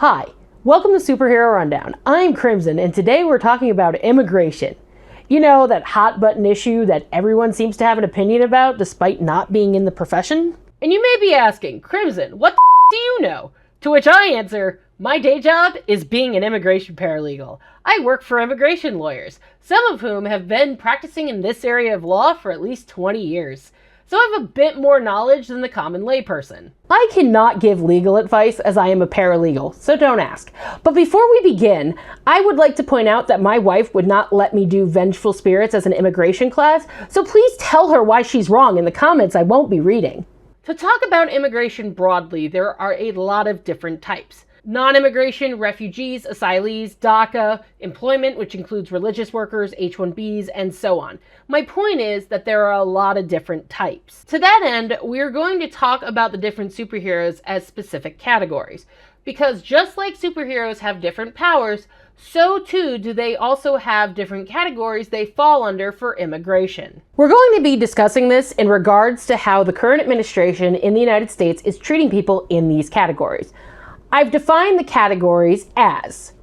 Hi, welcome to Superhero Rundown. I'm Crimson, and today we're talking about immigration. You know, that hot button issue that everyone seems to have an opinion about despite not being in the profession? And you may be asking, Crimson, what the do you know? To which I answer, my day job is being an immigration paralegal. I work for immigration lawyers, some of whom have been practicing in this area of law for at least 20 years. So I have a bit more knowledge than the common layperson. I cannot give legal advice as I am a paralegal, so don't ask. But before we begin, I would like to point out that my wife would not let me do Vengeful Spirits as an immigration class, so please tell her why she's wrong in the comments I won't be reading. To talk about immigration broadly, there are a lot of different types. Non-immigration, refugees, asylees, DACA, employment, which includes religious workers, H-1Bs, and so on. My point is that there are a lot of different types. To that end, we are going to talk about the different superheroes as specific categories. Because just like superheroes have different powers, so too do they also have different categories they fall under for immigration. We're going to be discussing this in regards to how the current administration in the United States is treating people in these categories. I've defined the categories as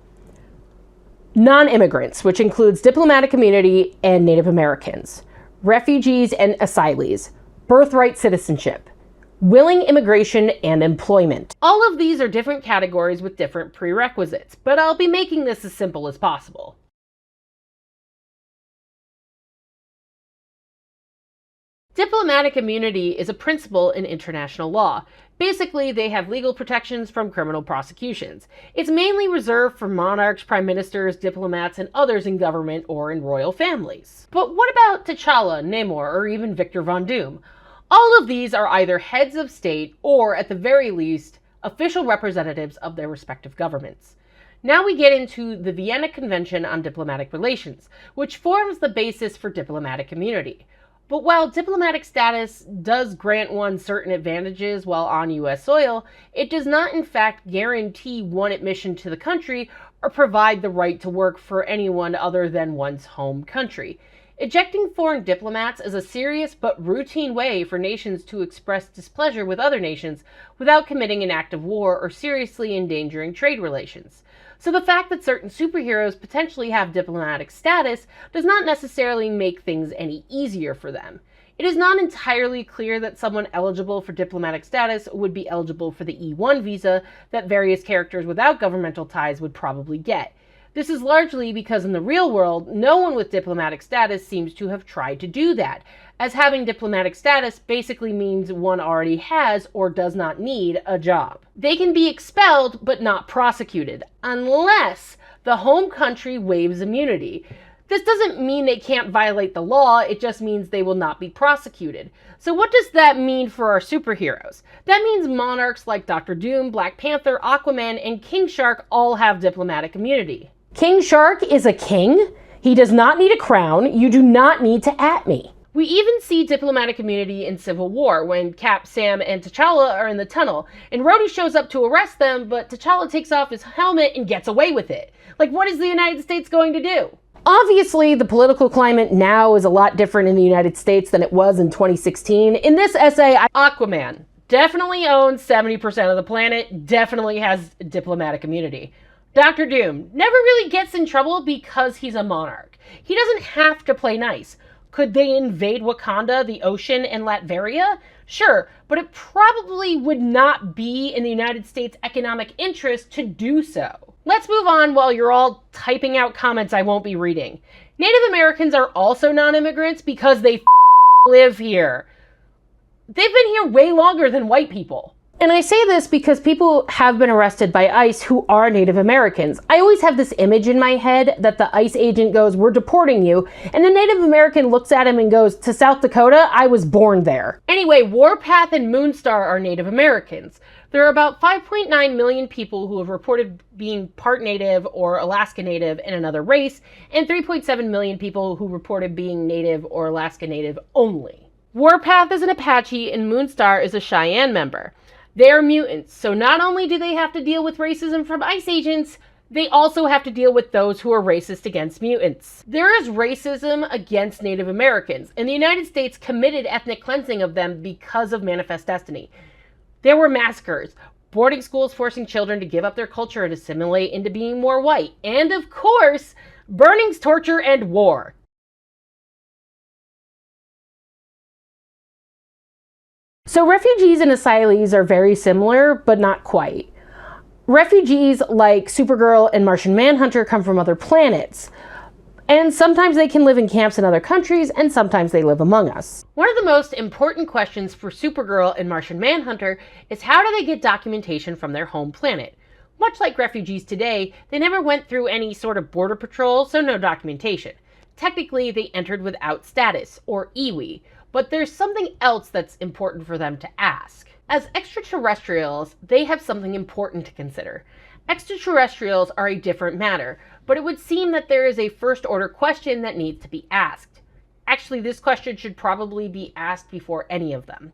non-immigrants, which includes diplomatic immunity and Native Americans, refugees and asylees, birthright citizenship, willing immigration, and employment. All of these are different categories with different prerequisites, but I'll be making this as simple as possible. Diplomatic immunity is a principle in international law. Basically, they have legal protections from criminal prosecutions. It's mainly reserved for monarchs, prime ministers, diplomats, and others in government or in royal families. But what about T'Challa, Namor, or even Victor Von Doom? All of these are either heads of state or, at the very least, official representatives of their respective governments. Now we get into the Vienna Convention on Diplomatic Relations, which forms the basis for diplomatic immunity. But while diplomatic status does grant one certain advantages while on U.S. soil, it does not in fact guarantee one admission to the country or provide the right to work for anyone other than one's home country. Ejecting foreign diplomats is a serious but routine way for nations to express displeasure with other nations without committing an act of war or seriously endangering trade relations. So the fact that certain superheroes potentially have diplomatic status does not necessarily make things any easier for them. It is not entirely clear that someone eligible for diplomatic status would be eligible for the E-1 visa that various characters without governmental ties would probably get. This is largely because in the real world, no one with diplomatic status seems to have tried to do that, as having diplomatic status basically means one already has or does not need a job. They can be expelled but not prosecuted, unless the home country waives immunity. This doesn't mean they can't violate the law, it just means they will not be prosecuted. So what does that mean for our superheroes? That means monarchs like Dr. Doom, Black Panther, Aquaman, and King Shark all have diplomatic immunity. King Shark is a king. He does not need a crown. You do not need to at me. We even see diplomatic immunity in Civil War when Cap, Sam, and T'Challa are in the tunnel, and Rhodey shows up to arrest them, but T'Challa takes off his helmet and gets away with it. Like, what is the United States going to do? Obviously, the political climate now is a lot different in the United States than it was in 2016. In this essay, Aquaman definitely owns 70% of the planet, definitely has diplomatic immunity. Dr. Doom never really gets in trouble because he's a monarch. He doesn't have to play nice. Could they invade Wakanda, the ocean, and Latveria? Sure, but it probably would not be in the United States' economic interest to do so. Let's move on while you're all typing out comments I won't be reading. Native Americans are also non-immigrants because they live here. They've been here way longer than white people. And I say this because people have been arrested by ICE who are Native Americans. I always have this image in my head that the ICE agent goes, "We're deporting you," and the Native American looks at him and goes, "To South Dakota? I was born there." Anyway, Warpath and Moonstar are Native Americans. There are about 5.9 million people who have reported being part Native or Alaska Native in another race, and 3.7 million people who reported being Native or Alaska Native only. Warpath is an Apache and Moonstar is a Cheyenne member. They are mutants, so not only do they have to deal with racism from ICE agents, they also have to deal with those who are racist against mutants. There is racism against Native Americans, and the United States committed ethnic cleansing of them because of Manifest Destiny. There were massacres. boarding schools forcing children to give up their culture and assimilate into being more white, and of course, burnings, torture, and war. So refugees and asylees are very similar, but not quite. Refugees like Supergirl and Martian Manhunter come from other planets, and sometimes they can live in camps in other countries, and sometimes they live among us. One of the most important questions for Supergirl and Martian Manhunter is how do they get documentation from their home planet? Much like refugees today, they never went through any sort of border patrol, so no documentation. Technically, they entered without status, or iwi, but there's something else that's important for them to ask. As extraterrestrials, they have something important to consider. Extraterrestrials are a different matter, but it would seem that there is a first-order question that needs to be asked. Actually, this question should probably be asked before any of them.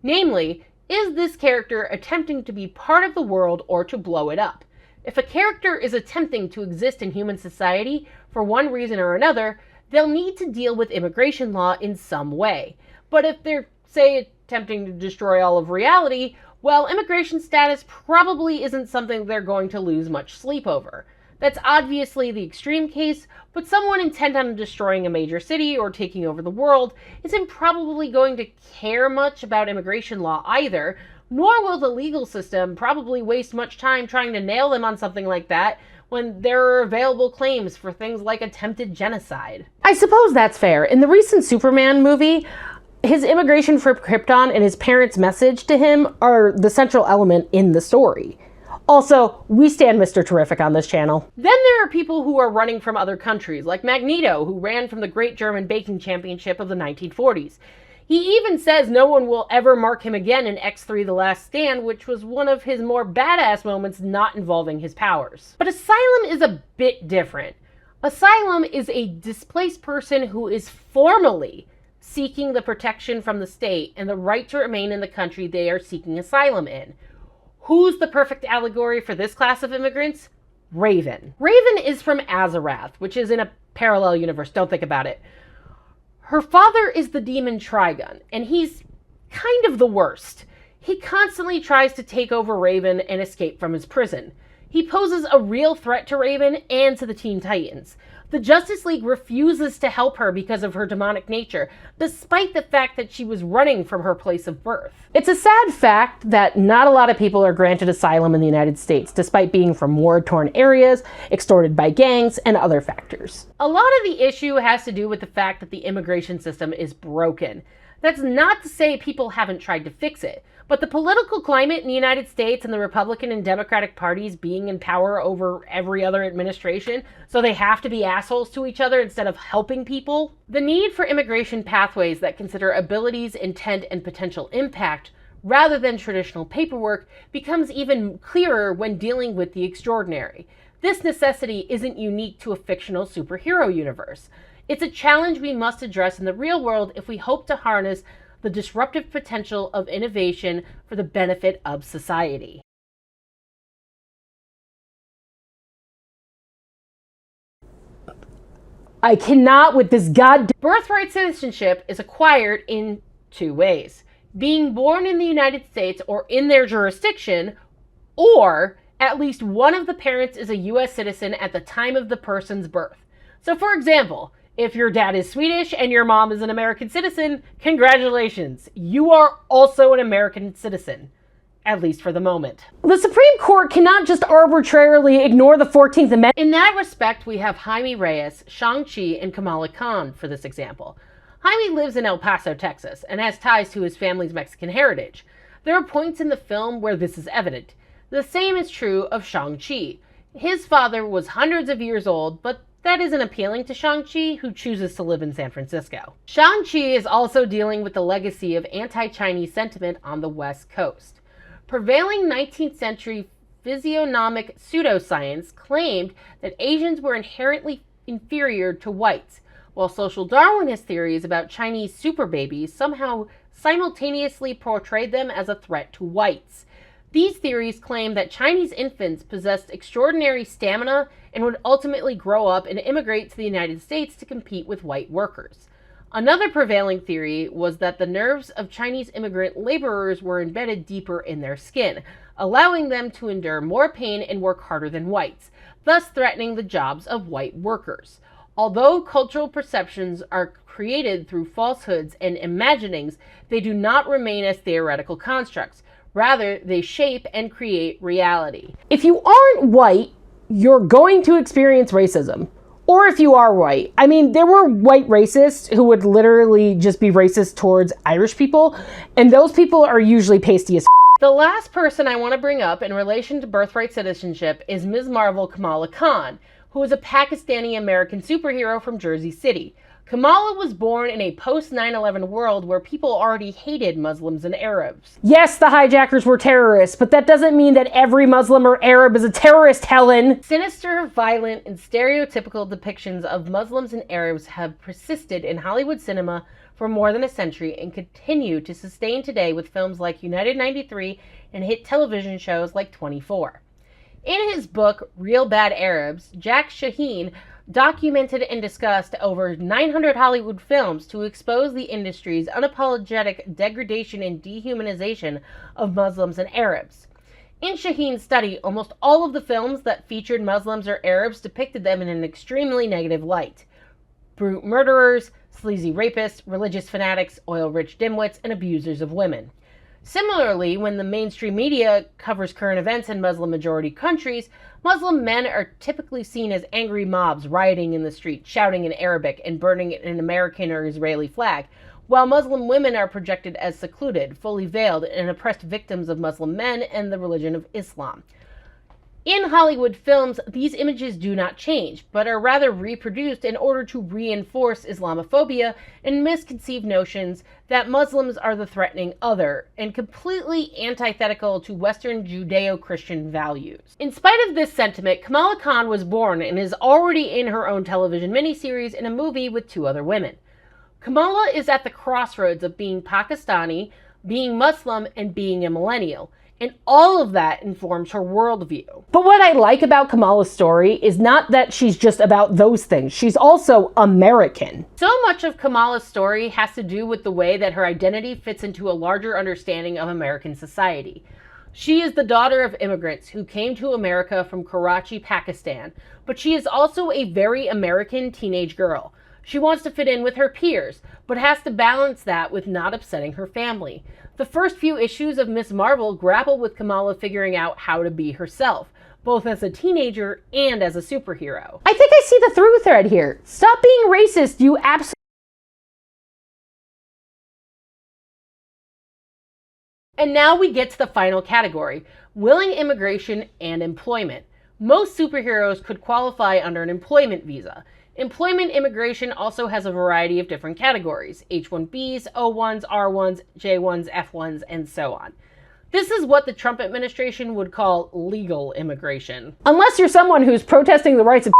Namely, is this character attempting to be part of the world or to blow it up? If a character is attempting to exist in human society for one reason or another, they'll need to deal with immigration law in some way. But if they're, say, attempting to destroy all of reality, well, immigration status probably isn't something they're going to lose much sleep over. That's obviously the extreme case, but someone intent on destroying a major city or taking over the world isn't probably going to care much about immigration law either, nor will the legal system probably waste much time trying to nail them on something like that when there are available claims for things like attempted genocide. I suppose that's fair. In the recent Superman movie, his immigration for Krypton and his parents' message to him are the central element in the story. Also, we stand Mr. Terrific on this channel. Then there are people who are running from other countries, like Magneto, who ran from the Great German Baking Championship of the 1940s. He even says no one will ever mark him again in X3 The Last Stand, which was one of his more badass moments not involving his powers. But Asylum is a bit different. Asylum is a displaced person who is formally seeking the protection from the state and the right to remain in the country they are seeking asylum in. Who's the perfect allegory for this class of immigrants? Raven. Raven is from Azarath, which is in a parallel universe. Don't think about it. Her father is the demon Trigun, and he's kind of the worst. He constantly tries to take over Raven and escape from his prison. He poses a real threat to Raven and to the Teen Titans. The Justice League refuses to help her because of her demonic nature, despite the fact that she was running from her place of birth. It's a sad fact that not a lot of people are granted asylum in the United States, despite being from war-torn areas, extorted by gangs, and other factors. A lot of the issue has to do with the fact that the immigration system is broken. That's not to say people haven't tried to fix it, but the political climate in the United States and the Republican and Democratic parties being in power over every other administration, so they have to be assholes to each other instead of helping people. The need for immigration pathways that consider abilities, intent, and potential impact, rather than traditional paperwork, becomes even clearer when dealing with the extraordinary. This necessity isn't unique to a fictional superhero universe. It's a challenge we must address in the real world if we hope to harness the disruptive potential of innovation for the benefit of society. I cannot with this goddamn... Birthright citizenship is acquired in two ways. Being born in the United States or in their jurisdiction, or at least one of the parents is a U.S. citizen at the time of the person's birth. So for example, if your dad is Swedish and your mom is an American citizen, congratulations. You are also an American citizen, at least for the moment. The Supreme Court cannot just arbitrarily ignore the 14th Amendment. In that respect, we have Jaime Reyes, Shang-Chi, and Kamala Khan for this example. Jaime lives in El Paso, Texas, and has ties to his family's Mexican heritage. There are points in the film where this is evident. The same is true of Shang-Chi. His father was hundreds of years old, but that isn't appealing to Shang-Chi, who chooses to live in San Francisco. Shang-Chi is also dealing with the legacy of anti-Chinese sentiment on the West Coast. Prevailing 19th century physiognomic pseudoscience claimed that Asians were inherently inferior to whites, while social Darwinist theories about Chinese super babies somehow simultaneously portrayed them as a threat to whites. These theories claim that Chinese infants possessed extraordinary stamina and would ultimately grow up and immigrate to the United States to compete with white workers. Another prevailing theory was that the nerves of Chinese immigrant laborers were embedded deeper in their skin, allowing them to endure more pain and work harder than whites, thus threatening the jobs of white workers. Although cultural perceptions are created through falsehoods and imaginings, they do not remain as theoretical constructs. Rather, they shape and create reality. If you aren't white, you're going to experience racism. Or if you are white. I mean, there were white racists who would literally just be racist towards Irish people, and those people are usually pasty as f***. The last person I want to bring up in relation to birthright citizenship is Ms. Marvel Kamala Khan, who is a Pakistani-American superhero from Jersey City. Kamala was born in a post-9/11 world where people already hated Muslims and Arabs. Yes, the hijackers were terrorists, but that doesn't mean that every Muslim or Arab is a terrorist, Helen! Sinister, violent, and stereotypical depictions of Muslims and Arabs have persisted in Hollywood cinema for more than a century and continue to sustain today with films like United 93 and hit television shows like 24. In his book, Real Bad Arabs, Jack Shaheen documented and discussed over 900 Hollywood films to expose the industry's unapologetic degradation and dehumanization of Muslims and Arabs. In Shaheen's study, almost all of the films that featured Muslims or Arabs depicted them in an extremely negative light. Brute murderers, sleazy rapists, religious fanatics, oil-rich dimwits, and abusers of women. Similarly, when the mainstream media covers current events in Muslim-majority countries, Muslim men are typically seen as angry mobs rioting in the street, shouting in Arabic, and burning an American or Israeli flag, while Muslim women are projected as secluded, fully veiled, and oppressed victims of Muslim men and the religion of Islam. In Hollywood films, these images do not change, but are rather reproduced in order to reinforce Islamophobia and misconceived notions that Muslims are the threatening other, and completely antithetical to Western Judeo-Christian values. In spite of this sentiment, Kamala Khan was born and is already in her own television miniseries in a movie with 2 other women. Kamala is at the crossroads of being Pakistani, being Muslim, and being a millennial. And all of that informs her worldview. But what I like about Kamala's story is not that she's just about those things. She's also American. So much of Kamala's story has to do with the way that her identity fits into a larger understanding of American society. She is the daughter of immigrants who came to America from Karachi, Pakistan, but she is also a very American teenage girl. She wants to fit in with her peers, but has to balance that with not upsetting her family. The first few issues of Ms. Marvel grapple with Kamala figuring out how to be herself, both as a teenager and as a superhero. I think I see the through thread here. Stop being racist, you absolute... And now we get to the final category, willing immigration and employment. Most superheroes could qualify under an employment visa. Employment immigration also has a variety of different categories: H-1Bs, O-1s, R-1s, J-1s, F-1s, and so on. This is what the Trump administration would call legal immigration. Unless you're someone who's protesting the rights of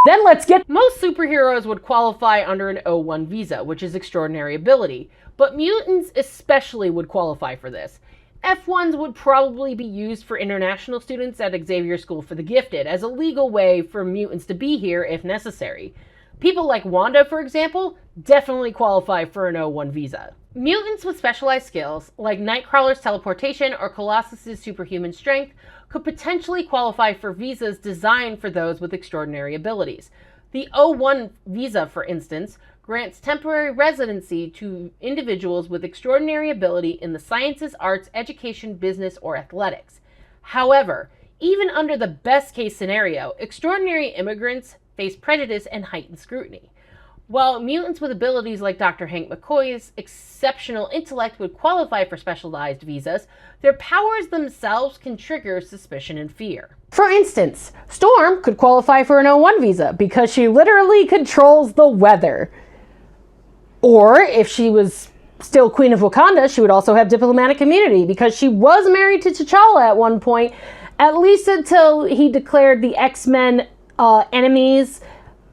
then let's get... Most superheroes would qualify under an O-1 visa, which is extraordinary ability, but mutants especially would qualify for this. F-1s would probably be used for international students at Xavier School for the Gifted as a legal way for mutants to be here if necessary. People like Wanda, for example, definitely qualify for an O-1 visa. Mutants with specialized skills, like Nightcrawler's teleportation or Colossus's superhuman strength, could potentially qualify for visas designed for those with extraordinary abilities. The O-1 visa, for instance, grants temporary residency to individuals with extraordinary ability in the sciences, arts, education, business, or athletics. However, even under the best-case scenario, extraordinary immigrants face prejudice and heightened scrutiny. While mutants with abilities like Dr. Hank McCoy's exceptional intellect would qualify for specialized visas, their powers themselves can trigger suspicion and fear. For instance, Storm could qualify for an O-1 visa because she literally controls the weather. Or, if she was still Queen of Wakanda, she would also have diplomatic immunity because she was married to T'Challa at one point, at least until he declared the X-Men enemies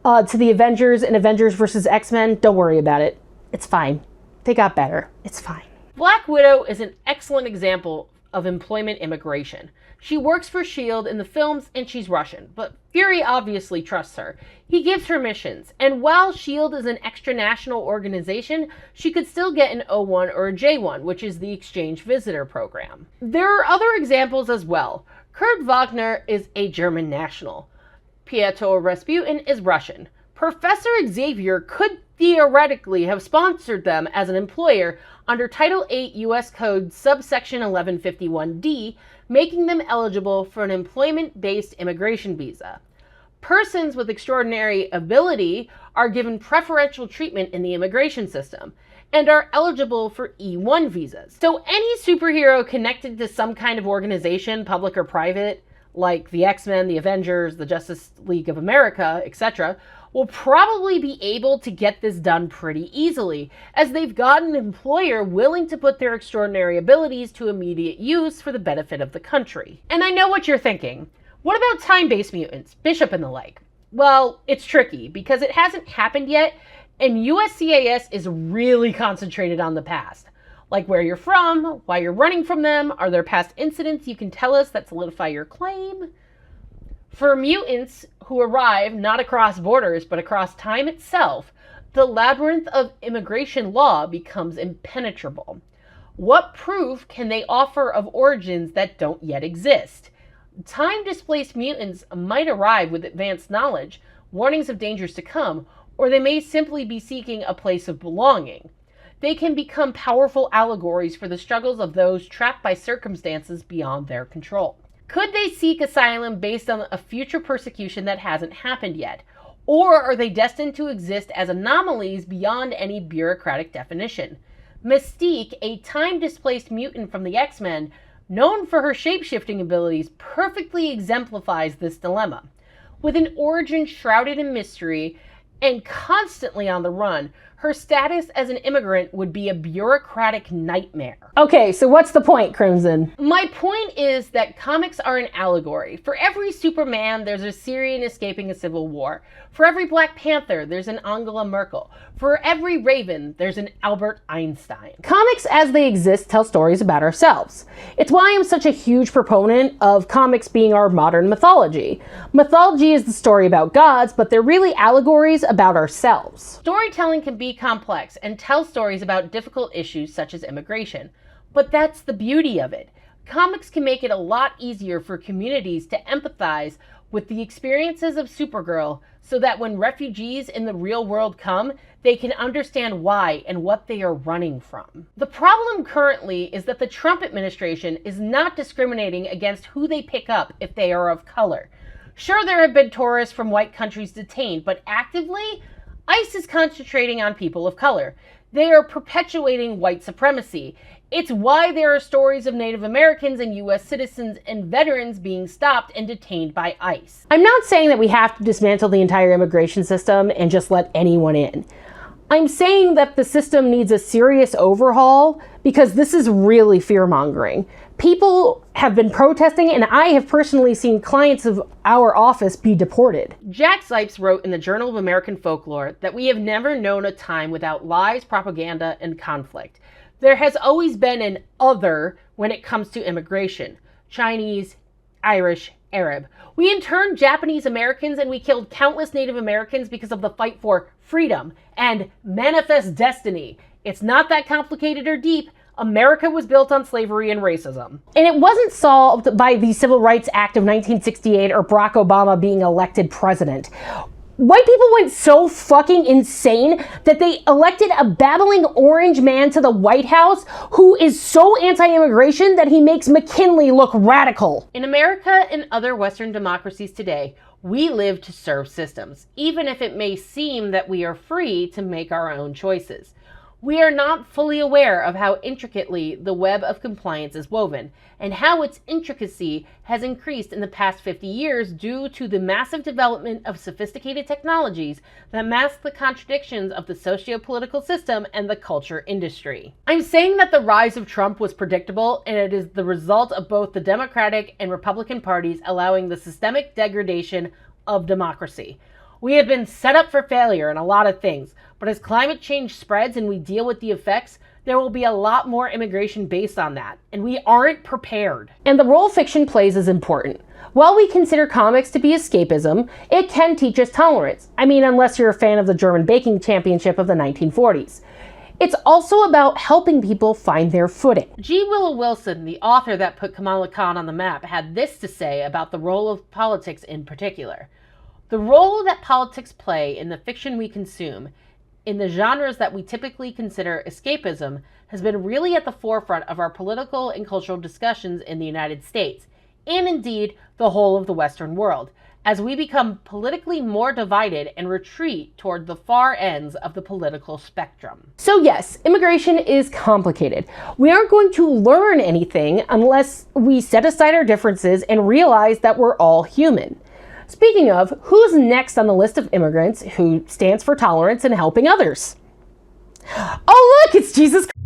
to the Avengers in Avengers vs. X-Men. Don't worry about it. It's fine. They got better. It's fine. Black Widow is an excellent example of employment immigration. She works for S.H.I.E.L.D. in the films, and she's Russian, but Fury obviously trusts her. He gives her missions, and while S.H.I.E.L.D. is an extra-national organization, she could still get an O1 or a J1, which is the exchange visitor program. There are other examples as well. Kurt Wagner is a German national. Piotr Rasputin is Russian. Professor Xavier could theoretically have sponsored them as an employer under Title 8 U.S. Code subsection 1151D, making them eligible for an employment-based immigration visa. Persons with extraordinary ability are given preferential treatment in the immigration system and are eligible for E-1 visas. So any superhero connected to some kind of organization, public or private, like the X-Men, the Avengers, the Justice League of America, etc., will probably be able to get this done pretty easily, as they've got an employer willing to put their extraordinary abilities to immediate use for the benefit of the country. And I know what you're thinking. What about time-based mutants, Bishop and the like? Well, it's tricky, because it hasn't happened yet, and USCIS is really concentrated on the past. Like where you're from, why you're running from them, are there past incidents you can tell us that solidify your claim? For mutants who arrive not across borders but across time itself, the labyrinth of immigration law becomes impenetrable. What proof can they offer of origins that don't yet exist? Time-displaced mutants might arrive with advanced knowledge, warnings of dangers to come, or they may simply be seeking a place of belonging. They can become powerful allegories for the struggles of those trapped by circumstances beyond their control. Could they seek asylum based on a future persecution that hasn't happened yet? Or are they destined to exist as anomalies beyond any bureaucratic definition? Mystique, a time-displaced mutant from the X-Men, known for her shape-shifting abilities, perfectly exemplifies this dilemma. With an origin shrouded in mystery and constantly on the run, her status as an immigrant would be a bureaucratic nightmare. Okay, so what's the point, Crimson? My point is that comics are an allegory. For every Superman, there's a Syrian escaping a civil war. For every Black Panther, there's an Angela Merkel. For every Raven, there's an Albert Einstein. Comics as they exist tell stories about ourselves. It's why I'm such a huge proponent of comics being our modern mythology. Mythology is the story about gods, but they're really allegories about ourselves. Storytelling can be complex and tell stories about difficult issues such as immigration. But that's the beauty of it. Comics can make it a lot easier for communities to empathize with the experiences of Supergirl so that when refugees in the real world come, they can understand why and what they are running from. The problem currently is that the Trump administration is not discriminating against who they pick up if they are of color. Sure, there have been tourists from white countries detained, but actively, ICE is concentrating on people of color. They are perpetuating white supremacy. It's why there are stories of Native Americans and U.S. citizens and veterans being stopped and detained by ICE. I'm not saying that we have to dismantle the entire immigration system and just let anyone in. I'm saying that the system needs a serious overhaul because this is really fear-mongering. People have been protesting, and I have personally seen clients of our office be deported. Jack Zipes wrote in the Journal of American Folklore that we have never known a time without lies, propaganda, and conflict. There has always been an other when it comes to immigration. Chinese, Irish, Arab. We interned Japanese Americans and we killed countless Native Americans because of the fight for freedom and manifest destiny. It's not that complicated or deep. America was built on slavery and racism. And it wasn't solved by the Civil Rights Act of 1968 or Barack Obama being elected president. White people went so fucking insane that they elected a babbling orange man to the White House who is so anti-immigration that he makes McKinley look radical. In America and other Western democracies today, we live to serve systems, even if it may seem that we are free to make our own choices. We are not fully aware of how intricately the web of compliance is woven, and how its intricacy has increased in the past 50 years due to the massive development of sophisticated technologies that mask the contradictions of the socio-political system and the culture industry. I'm saying that the rise of Trump was predictable, and it is the result of both the Democratic and Republican parties allowing the systemic degradation of democracy. We have been set up for failure in a lot of things, but as climate change spreads and we deal with the effects, There will be a lot more immigration based on that, and we aren't prepared. And the role fiction plays is important. While we consider comics to be escapism, it can teach us tolerance. I mean, unless you're a fan of the German baking championship of the 1940s. It's also about helping people find their footing. G. Willow Wilson, the author that put Kamala Khan on the map, had this to say about the role of politics in particular. The role that politics play in the fiction we consume, in the genres that we typically consider escapism, has been really at the forefront of our political and cultural discussions in the United States, and indeed the whole of the Western world, as we become politically more divided and retreat toward the far ends of the political spectrum. So yes, immigration is complicated. We aren't going to learn anything unless we set aside our differences and realize that we're all human. Speaking of, who's next on the list of immigrants who stands for tolerance and helping others? Oh look, it's Jesus Christ!